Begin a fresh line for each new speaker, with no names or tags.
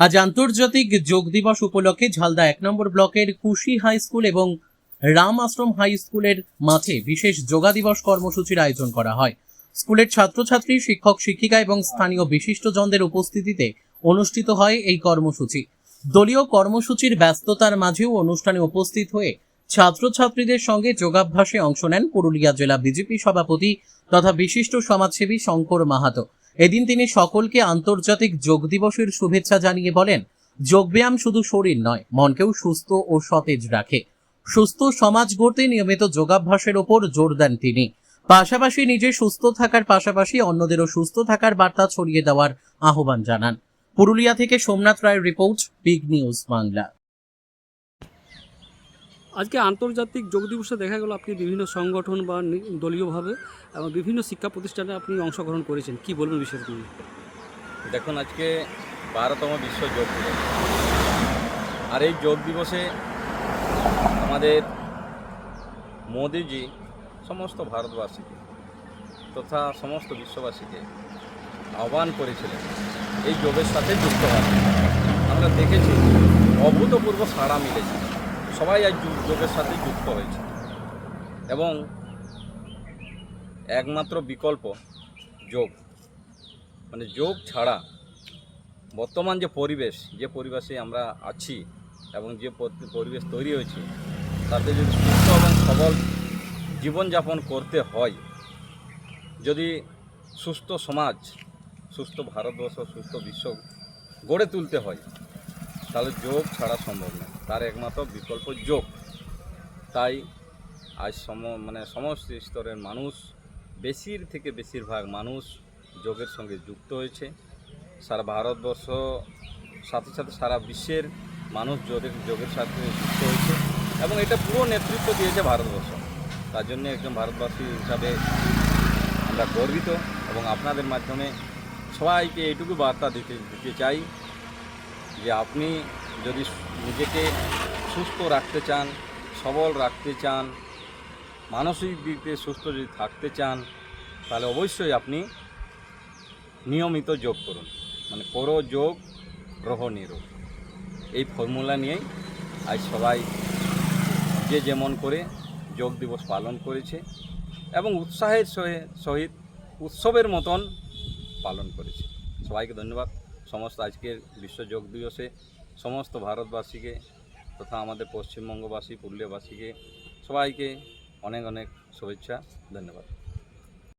আজ আন্তর্জাতিক যোগ দিবস উপলক্ষে ঝালদা 1 নম্বর ব্লকের কুশি হাই স্কুল এবং রাম আশ্রম হাই স্কুলের মাঠে বিশেষ যোগা দিবস কর্মসূচির আয়োজন করা হয়। স্কুলের ছাত্রছাত্রী, শিক্ষক শিক্ষিকা এবং স্থানীয় বিশিষ্টজনদের উপস্থিতিতে অনুষ্ঠিত হয় এই কর্মসূচি। দলীয় কর্মসূচির ব্যস্ততার মাঝেও অনুষ্ঠানে উপস্থিত হয়ে ছাত্রছাত্রীদের সঙ্গে যোগাভ্যাসে অংশ নেন পুরুলিয়া জেলা বিজেপি সভাপতি তথা বিশিষ্ট সমাজসেবী শঙ্কর মাহাতো। এদিন তিনি সকলকে আন্তর্জাতিক যোগ দিবসের শুভেচ্ছা জানিয়ে বলেন, যোগব্যায়াম শুধু শরীর নয়, মনকেও সুস্থ ও সতেজ রাখে। সুস্থ সমাজ গড়তে নিয়মিত যোগাভ্যাসের ওপর জোর দেন তিনি। পাশাপাশি নিজে সুস্থ থাকার পাশাপাশি অন্যদেরও সুস্থ থাকার বার্তা ছড়িয়ে দেওয়ার আহ্বান জানান। পুরুলিয়া থেকে সোমনাথ রায়ের রিপোর্ট, বিগ নিউজ বাংলা।
আজকে আন্তর্জাতিক যোগ দিবসে দেখা গেল আপনি বিভিন্ন সংগঠন বা দলীয়ভাবে এবং বিভিন্ন শিক্ষা প্রতিষ্ঠানে আপনি অংশগ্রহণ করেছেন, কি বলবেন বিষয়টা নিয়ে?
দেখুন, আজকে 12তম বিশ্ব যোগ দিবস। আর এই যোগ দিবসে আমাদের মোদিজি সমস্ত ভারতবাসীকে তথা সমস্ত বিশ্ববাসীকে আহ্বান করেছিলেন এই যোগের সাথে যুক্ত হওয়ার। আমরা দেখেছি অভূতপূর্ব সাড়া মিলেছে, সবাই আজ যোগের সাথে যুক্ত হয়েছে এবং একমাত্র বিকল্প যোগ, মানে যোগ ছাড়া বর্তমান যে পরিবেশে আমরা আছি এবং যে পরিবেশ তৈরি হয়েছে তাতে যদি সুস্থ এবং সবল জীবনযাপন করতে হয়, যদি সুস্থ সমাজ, সুস্থ ভারতবর্ষ, সুস্থ বিশ্ব গড়ে তুলতে হয়, তাহলে যোগ ছাড়া সম্ভব নয়, তার একমাত্র বিকল্প যোগ। তাই আজ সমস্ত স্তরের মানুষ, বেশিরভাগ মানুষ যোগের সঙ্গে যুক্ত হয়েছে। সারা ভারতবর্ষ সাথে সাথে সারা বিশ্বের মানুষ যোগের সাথে যুক্ত হয়েছে এবং এটা পুরো নেতৃত্ব দিয়েছে ভারতবর্ষ। তার জন্য একজন ভারতবাসী হিসাবে আমরা গর্বিত এবং আপনাদের মাধ্যমে সবাইকে এইটুকু বার্তা দিতে চাই যে আপনি যদি নিজেকে সুস্থ রাখতে চান, সবল রাখতে চান, মানসিক দিক দিয়ে সুস্থ যদি থাকতে চান, তাহলে অবশ্যই আপনি নিয়মিত যোগ করুন। মানে করো যোগ, রহো নিরোগ, এই ফর্মুলা নিয়েই আজ সবাই যে যেমন করে যোগ দিবস পালন করেছে এবং উৎসাহের সহিত উৎসবের মতন পালন করেছে। সবাইকে ধন্যবাদ। সমস্ত আজকের বিশ্ব যোগ দিবসে সমস্ত ভারতবাসীকে তথা আমাদের পশ্চিমবঙ্গবাসী, পুরুলিয়াবাসীকে সবাইকে অনেক অনেক শুভেচ্ছা, ধন্যবাদ।